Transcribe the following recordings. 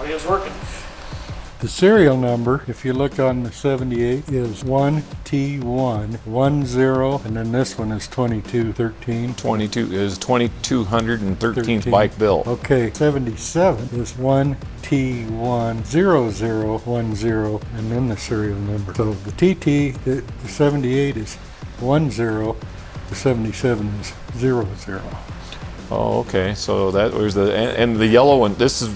way it was working. The serial number, if you look on the 78, is 1T110, and then this one is 2213. 22 is 2213th bike built. Okay, 77 is 1T10010, and then the serial number. So the TT, the 78 is 10, the 77 is 00. Oh, okay. So that was and the yellow one. This is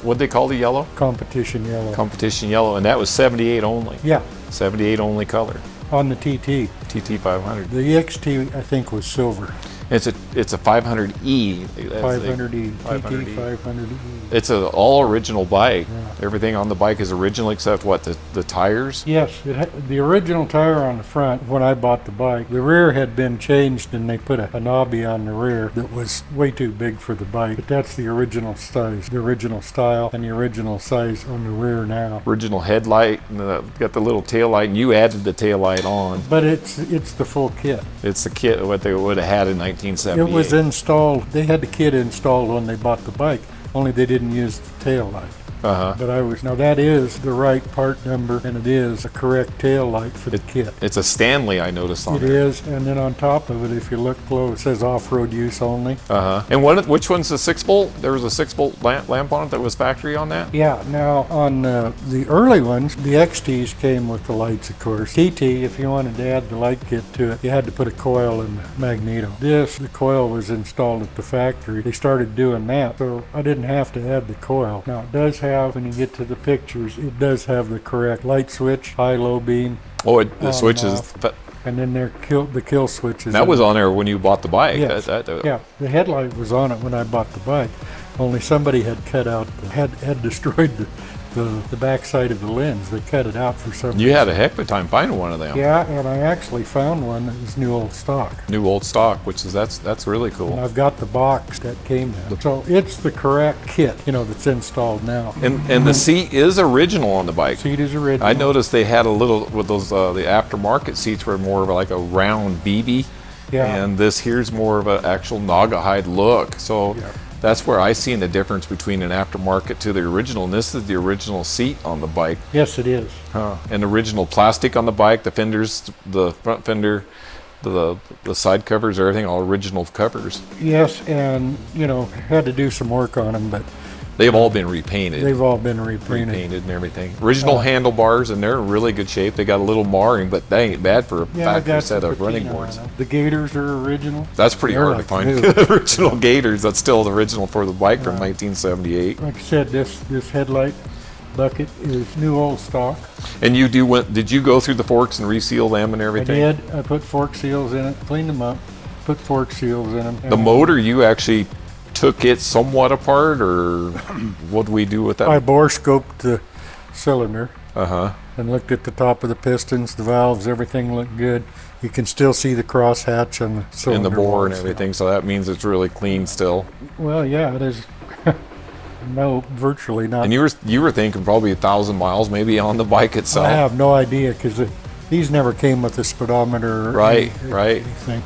what they call the yellow? Competition yellow. Competition yellow, and that was 78 only. Yeah. 78 only color. On the TT. TT500. The XT, I think, was silver. It's a 500E. 500E. TT500E. It's an all original bike. Yeah. Everything on the bike is original except what, the tires? Yes, the original tire on the front, when I bought the bike, the rear had been changed and they put a knobby on the rear that was way too big for the bike. But that's the original size, the original style, and the original size on the rear now. Original headlight, and got the little tail light, and you added the tail light on. But it's the full kit. It's the kit what they would have had in 1978. It was installed, they had the kit installed when they bought the bike, only they didn't use the tail light. But now that is the right part number, and it is a correct tail light for the kit. It's a Stanley, I noticed on it. It is, and then on top of it, if you look close, it says off-road use only. And which one's the 6-bolt? There was a 6-bolt lamp on it that was factory on that? Yeah, now on the early ones, the XTs came with the lights, of course. TT, if you wanted to add the light kit to it, you had to put a coil in the magneto. The coil was installed at the factory. They started doing that, so I didn't have to add the coil. Now, it does have, when you get to the pictures, it does have the correct light switch, high, low beam. Oh, the switch is... And then the kill switches. That was on there when you bought the bike. Yes. Yeah, the headlight was on it when I bought the bike. Only somebody had cut out, had destroyed the back side of the lens. They cut it out for some reason. You had a heck of a time finding one of them. Yeah, and I actually found one that was new old stock. New old stock, which is that's really cool. And I've got the box that came in. So it's the correct kit, that's installed now. And the seat is original on the bike. Seat is original. I noticed they had a little with those the aftermarket seats were more of like a round BB. Yeah. And this here's more of an actual Naugahyde look. So. Yeah. That's where I seen the difference between an aftermarket to the original, and this is the original seat on the bike. Yes, it is. And original plastic on the bike, the fenders, the front fender, the side covers, everything, all original covers. Yes, and had to do some work on them, but they've all been repainted. They've all been repainted and everything. Original handlebars, and they're in really good shape. They got a little marring, but they ain't bad for a factory set of running boards. The gaiters are original. That's pretty hard to find. Original gaiters. That's still the original for the bike from 1978. Like I said, this headlight bucket is new old stock. And did you go through the forks and reseal them and everything? I did. I put fork seals in it, cleaned them up, put fork seals in them. The motor, you actually took it somewhat apart, or what do we do with that? I bore scoped the cylinder and looked at the top of the pistons, the valves, everything looked good. You can still see the cross hatch on the cylinder. In the bore and everything, so that means it's really clean still. Well, yeah, it is. No, virtually not. And you were thinking probably 1,000 miles maybe on the bike itself. I have no idea, because these never came with a speedometer or anything.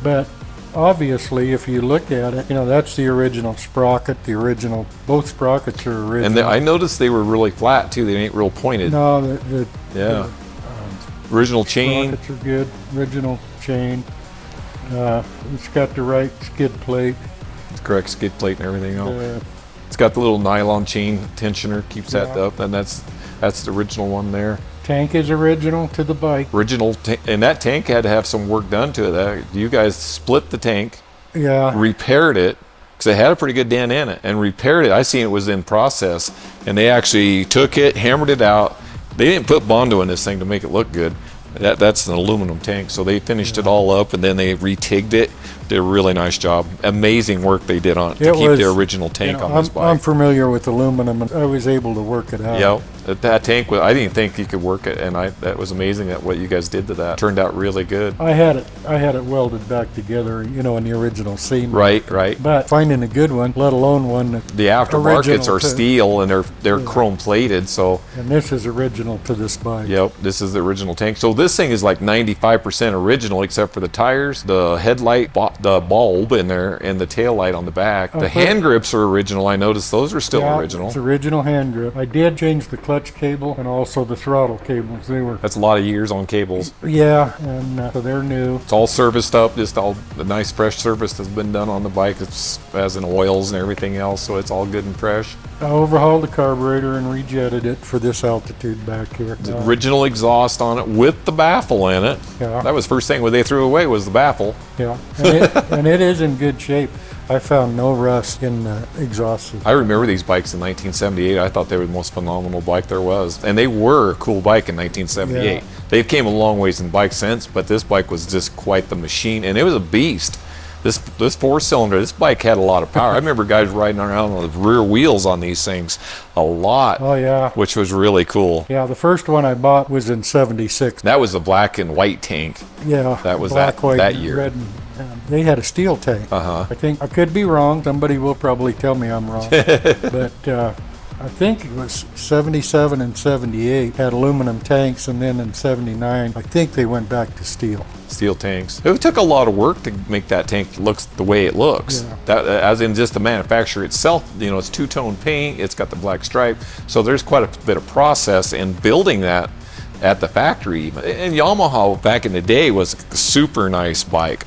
But obviously, if you look at it, that's the original sprocket. Both sprockets are original. And I noticed they were really flat too. They ain't real pointed. No, the original chain. Sprockets are good. Original chain. It's got the right skid plate. It's correct skid plate and everything else. It's got the little nylon chain tensioner, keeps that up, and that's the original one there. Tank is original to the bike. And that tank had to have some work done to it. You guys split the tank, repaired it, because it had a pretty good dent in it, and repaired it. I seen it was in process, and they actually took it, hammered it out. They didn't put Bondo in this thing to make it look good. That's an aluminum tank, so they finished it all up, and then they retigged it. Did a really nice job. Amazing work they did on it to keep the original tank on this bike. I'm familiar with aluminum, and I was able to work it out. Yeah, that tank, I didn't think you could work it, and that was amazing that what you guys did to that. Turned out really good. I had it welded back together, in the original seam. Right. But finding a good one, let alone one that the aftermarkets are steel, and they're chrome plated, so. And this is original to this bike. Yep, this is the original tank. So this thing is like 95% original, except for the tires, the headlight the bulb in there and the tail light on the back. The hand grips are original. I noticed those are still original. It's original hand grip. I did change the clutch cable and also the throttle cables. That's a lot of years on cables. Yeah, and so they're new. It's all serviced up, just all the nice fresh service has been done on the bike. It's as in oils and everything else, so it's all good and fresh. I overhauled the carburetor and rejetted it for this altitude back here. The original exhaust on it with the baffle in it. Yeah. That was the first thing what they threw away was the baffle. Yeah, and it is in good shape. I found no rust in the exhaust system. I remember these bikes in 1978. I thought they were the most phenomenal bike there was. And they were a cool bike in 1978. Yeah. They've came a long ways in bikes since, but this bike was just quite the machine. And it was a beast. This four-cylinder, this bike had a lot of power. I remember guys riding around on the rear wheels on these things a lot. Oh, yeah. Which was really cool. Yeah, the first one I bought was in '76. That was the black and white tank. Yeah. That was black, white, that year. Red, they had a steel tank. Uh-huh. I think I could be wrong. Somebody will probably tell me I'm wrong. But I think it was 77 and 78 had aluminum tanks, and then in 79, I think they went back to steel. Steel tanks. It took a lot of work to make that tank look the way it looks. Yeah. That, as in just the manufacturer itself, it's two-tone paint, it's got the black stripe, so there's quite a bit of process in building that at the factory. And Yamaha back in the day was a super nice bike.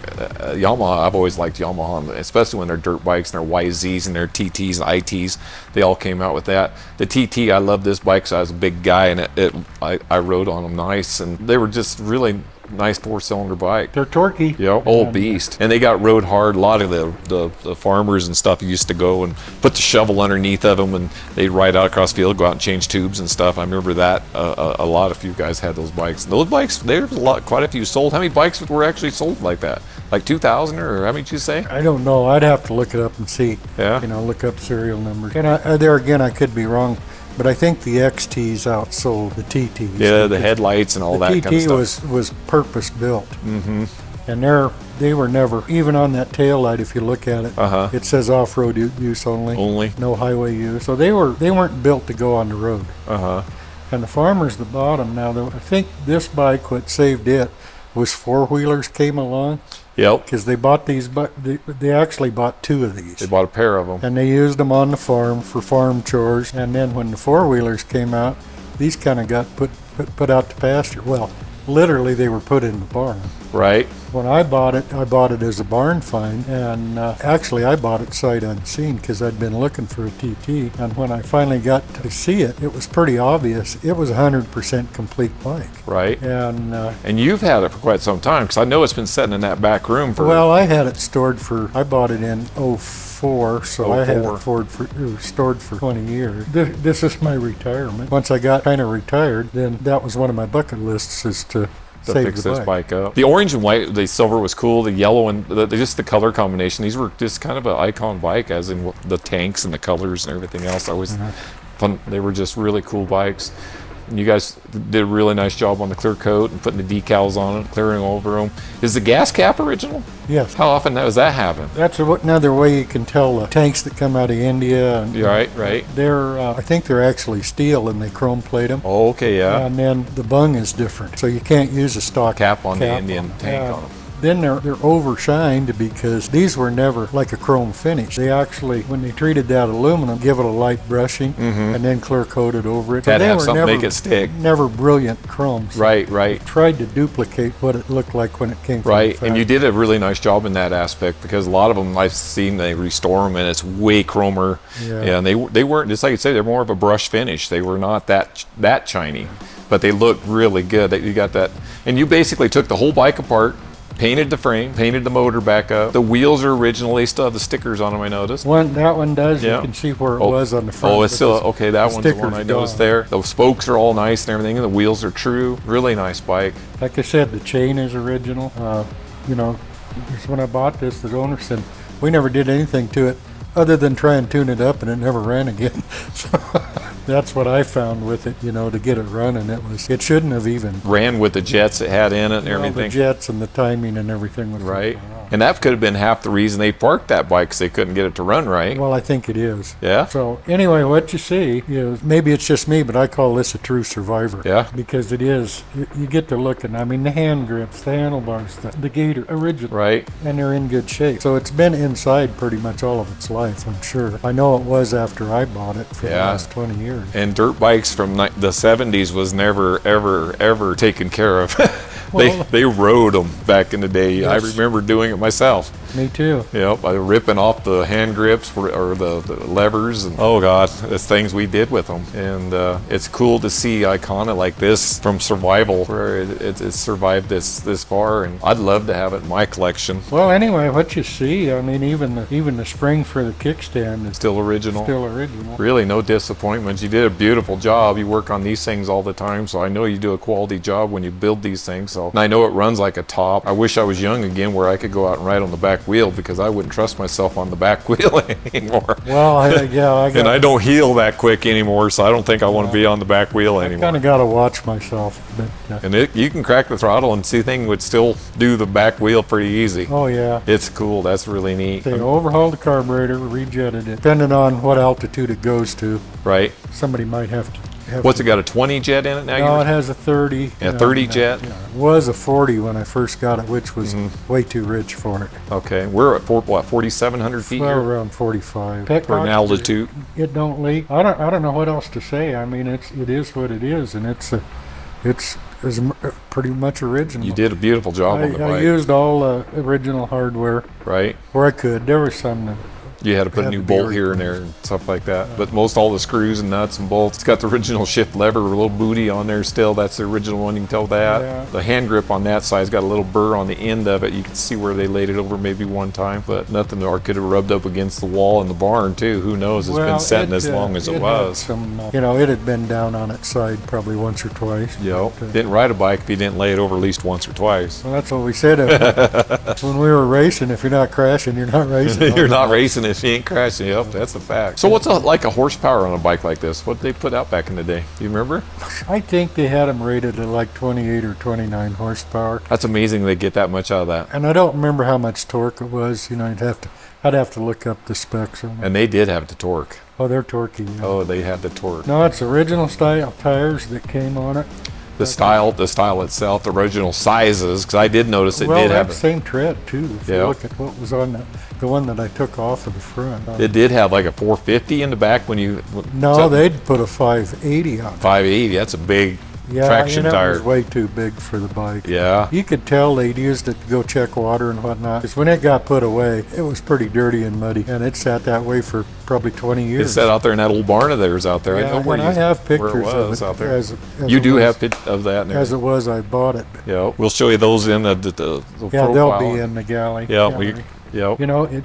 Yamaha, I've always liked Yamaha, especially when they're dirt bikes and their YZs and their TTs and ITs. They all came out with that. The TT, I love this bike, so I was a big guy, and I rode on them nice, and they were just really nice four-cylinder bike. They're torquey. Yep, old beast. And they got rode hard. A lot of the farmers and stuff used to go and put the shovel underneath of them, and they'd ride out across the field, go out and change tubes and stuff. I remember that a lot of you guys had those bikes. And those bikes, there's quite a few sold. How many bikes were actually sold like that? Like 2,000, or how many did you say? I don't know. I'd have to look it up and see. Yeah. Look up serial numbers. And there again, I could be wrong. But I think the XTs outsold the TTs. Yeah, the headlights and all that kind of stuff. The TT was purpose built. Mm-hmm. And they were never, even on that tail light, if you look at it, it says off-road use only. Only. No highway use. So they weren't built to go on the road. And the farmers that bought them, now, I think this bike, what saved it, was four-wheelers came along. Yep. Because they bought these, but they actually bought two of these. They bought a pair of them. And they used them on the farm for farm chores. And then when the four-wheelers came out, these kind of got put out to pasture. Well, literally they were put in the barn. Right. When I bought it as a barn find, and actually I bought it sight unseen because I'd been looking for a TT. And when I finally got to see it, it was pretty obvious. It was a 100% complete bike. Right. And you've had it for quite some time, because I know it's been sitting in that back room for... Well, I had it stored I bought it in '04, so I had it stored for 20 years. This is my retirement. Once I got kind of retired, then that was one of my bucket lists, is to fix this bike up. The orange and white, the silver was cool. The yellow and just the color combination. These were just kind of an icon bike, as in the tanks and the colors and everything else. Fun. They were just really cool bikes. And you guys did a really nice job on the clear coat and putting the decals on it, clearing over them. Is the gas cap original? Yes. How often does that happen? That's another way you can tell the tanks that come out of India. And, right. I think they're actually steel, and they chrome plate them. Oh, okay, yeah. And then the bung is different, so you can't use a stock cap on the Indian tank on them. Then they're overshined because these were never like a chrome finish. They actually, when they treated that aluminum, give it a light brushing and then clear coated over it. Had to have something to make it stick. Never brilliant chromes. Right. Tried to duplicate what it looked like when it came from the factory. And you did a really nice job in that aspect, because a lot of them I've seen, they restore them and it's way chromer. Yeah, and they weren't, just like you say, they're more of a brush finish. They were not that shiny, but they looked really good. You got that, and you basically took the whole bike apart, painted the frame, painted the motor back up. The wheels are original. They still have the stickers on them, I noticed. That one does. Yeah. You can see where it was on the front. Oh, it's still, okay, that one's the one I noticed there. The spokes are all nice and everything, and the wheels are true. Really nice bike. Like I said, the chain is original. When I bought this, the owner said, we never did anything to it other than try and tune it up, and it never ran again. So that's what I found with it, to get it running. It shouldn't have even ran with the jets it had in it and everything. The jets and the timing and everything was right. And that could have been half the reason they parked that bike, because they couldn't get it to run right. Well, I think it is. Yeah. So anyway, what you see is, maybe it's just me, but I call this a true survivor. Yeah. Because it is. You get to looking. I mean, the hand grips, the handlebars, the gator, original. Right. And they're in good shape. So it's been inside pretty much all of its life, I'm sure. I know it was after I bought it for the last 20 years. And dirt bikes from the 70s was never, ever taken care of. Well, they rode them back in the day. Yes. I remember doing it myself. Me too. Yep, by ripping off the hand grips or the levers, and oh god, there's things we did with them. And it's cool to see Icona like this from survival, where it's survived this far, and I'd love to have it in my collection. Well, anyway, what you see, I mean, even the spring for the kickstand is Still original. still original. Really, no disappointments. You did a beautiful job. You work on these things all the time, so I know you do a quality job when you build these things. So, and I know it runs like a top. I wish I was young again, where I could go out and ride on the back wheel, because I wouldn't trust myself on the back wheel anymore. Well, and I don't heal that quick anymore, so I don't think I want to be on the back wheel anymore. Kind of got to watch myself. But, and you can crack the throttle and see thing would still do the back wheel pretty easy. oh yeah. It's cool. That's really neat. They overhauled the carburetor, rejetted it. Depending on what altitude it goes to, Right. somebody might have to. What's it got, a 20 jet in it now? No, it has a 30. A 30 jet? Yeah. It was a 40 when I first got it, which was way too rich for it. Okay. We're at 4,700 feet Well, here around 45. for an altitude. It don't leak. I don't know what else to say. I mean, it is what it is, and it's pretty much original. You did a beautiful job on the I bike. used all original hardware Right. where I could. There was some that You had to put a Had new to be bolt here and there and stuff like that. But most all the screws and nuts and bolts. It's got the original shift lever, a little booty on there still. That's the original one. You can tell that. Yeah. The hand grip on that side's got a little burr on the end of it. You can see where they laid it over maybe one time, but nothing, or could have rubbed up against the wall in the barn too. Who knows? It's been setting as long as it was. Had some, it had been down on its side probably once or twice. Yep. But, Didn't ride a bike if you didn't lay it over at least once or twice. well, that's what we said when we were racing. If you're not crashing, you're not racing. You're not racing if you ain't crashing. Yep, that's a fact. So what's like a horsepower on a bike like this? What did they put out back in the day? Do you remember? I think they had them rated at like 28 or 29 horsepower. That's amazing they get that much out of that. And I don't remember how much torque it was. I'd have to look up the specs on it. And they did have the torque. Oh, they're torquey. Yeah. Oh, they had the torque. No, it's original style tires that came on it. The style itself, the original sizes, because I did notice it did have the same tread too. If you look at what was on the one that I took off of the front. It did have like a 450 in the back when you. No, they'd put a 580 on it. 580. That's a big traction it tire. was way too big for the bike. Yeah. You could tell they'd used it to go check water and whatnot. Because when it got put away, it was pretty dirty and muddy, and it sat that way for probably 20 years. It sat out there in that old barn of theirs out there. Yeah, I know where I have pictures where it was of it out there. as You it do was. have pictures of that. In there. As it was, I bought it. Yeah, we'll show you those in the Yeah, profile. they'll be in the galley. Yeah, gallery. Yep.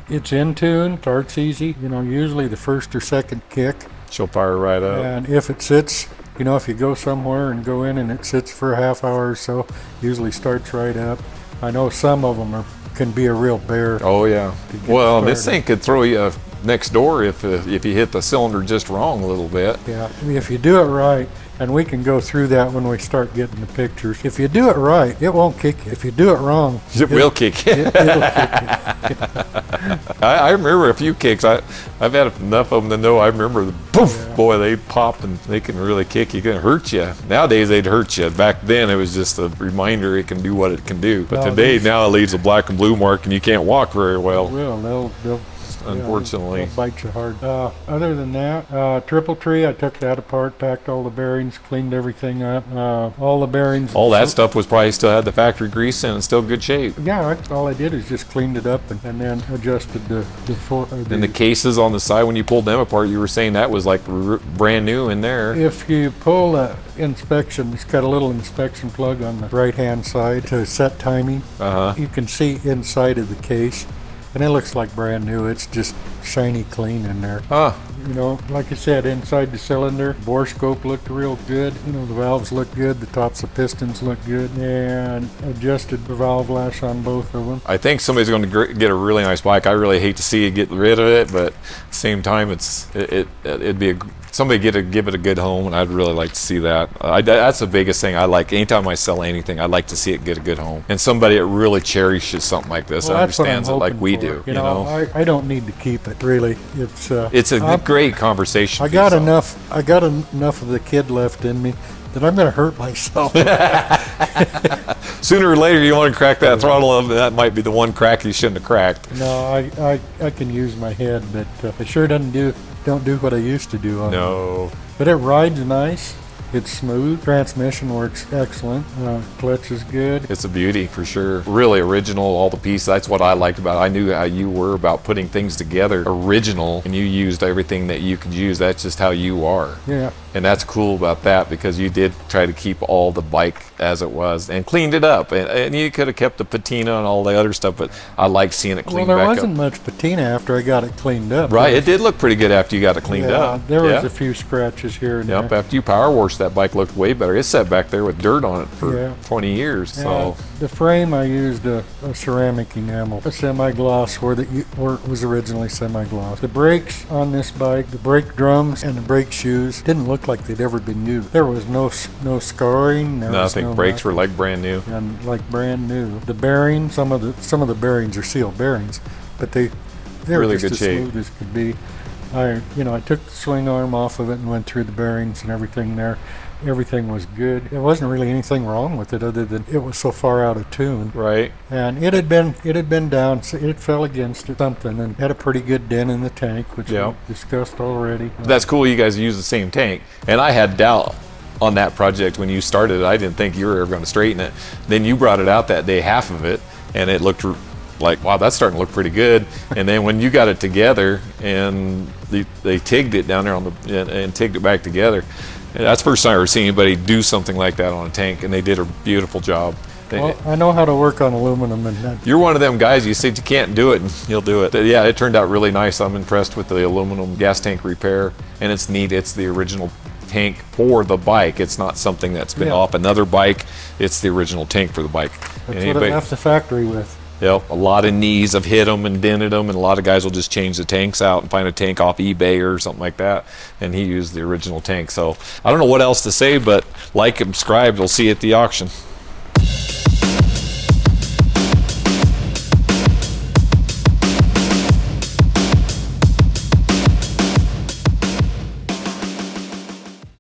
It's in tune, starts easy. Usually the first or second kick. She'll fire right up. And if it sits, if you go somewhere and go in and it sits for a half hour or so, usually starts right up. I know some of them can be a real bear. Oh yeah. Well, started. this thing could throw you next door if you hit the cylinder just wrong a little bit. Yeah, if you do it right, and we can go through that when we start getting the pictures. If you do it right, it won't kick you. If you do it wrong, it will kick you. It'll kick you. I remember a few kicks. I've had enough of them to know. I remember the poof, boy, they pop and they can really kick you. Can hurt you. Nowadays they'd hurt you. Back then it was just a reminder it can do what it can do. But today now it leaves a black and blue mark and you can't walk very well. They'll unfortunately. They'll bite you hard. Other than that, triple tree, I took that apart, packed all the bearings, cleaned everything up. All the bearings. All that stuff was probably still had the factory grease in and still good shape. Yeah, all I did is just cleaned it up and then adjusted the And the cases on the side, when you pulled them apart, you were saying that was like brand new in there. If you pull a inspection, it's got a little inspection plug on the right-hand side to set timing. You can see inside of the case. And it looks like brand new. It's just shiny clean in there. Like I said, inside the cylinder, bore scope looked real good. The valves look good. The tops of pistons look good. And adjusted the valve lash on both of them. I think somebody's going to get a really nice bike. I really hate to see you get rid of it, but at the same time, it'd be a somebody give it a good home, and I'd really like to see that. That's the biggest thing I like. Anytime I sell anything, I like to see it get a good home, and somebody that really cherishes something like this, understands it like we do. You know, I don't need to keep it really. It's a great conversation. I got enough of the kid left in me that I'm going to hurt myself. Sooner or later, you want to crack that throttle up, and that might be the one crack you shouldn't have cracked. No, I can use my head, but it sure don't do what I used to do on it. No. But it rides nice. It's smooth. Transmission works excellent. Clutch is good. It's a beauty for sure. Really original, all the pieces. That's what I liked about it. I knew how you were about putting things together original, and you used everything that you could use. That's just how you are. Yeah. And that's cool about that, because you did try to keep all the bike as it was and cleaned it up. And you could have kept the patina and all the other stuff, but I like seeing it cleaned back up. Well, there wasn't much patina after I got it cleaned up. Right, it did look pretty good after you got it cleaned up. There was a few scratches here and there. After you power washed, that bike looked way better. It sat back there with dirt on it for 20 years. So the frame, I used a ceramic enamel, a semi-gloss where it was originally semi-gloss. The brakes on this bike, the brake drums and the brake shoes didn't look like they'd ever been used. There was no scarring. Nothing. Brakes were like brand new. And like brand new. The bearings, some of the bearings are sealed bearings, but they were really just good as shape. smooth as could be. I took the swing arm off of it and went through the bearings and everything there. Everything was good. There wasn't really anything wrong with it other than it was so far out of tune. Right. And it had been down. So it fell against something and had a pretty good dent in the tank, which we discussed already. That's cool. You guys use the same tank, and I had doubt on that project when you started it. I didn't think you were ever going to straighten it. Then you brought it out that day, half of it, and it looked like, wow, that's starting to look pretty good. And then when you got it together and they tigged it down there and tigged it back together, that's the first time I ever seen anybody do something like that on a tank, and they did a beautiful job. Well, I know how to work on aluminum, and you're one of them guys. You said you can't do it, and you'll do it. Yeah, it turned out really nice. I'm impressed with the aluminum gas tank repair, and it's neat. It's the original tank for the bike. It's not something that's been off another bike. It's the original tank for the bike. That's what it left the factory with. Yep, a lot of knees have hit them and dented them, and a lot of guys will just change the tanks out and find a tank off eBay or something like that, and he used the original tank. So I don't know what else to say, but like and subscribe. We'll see you at the auction.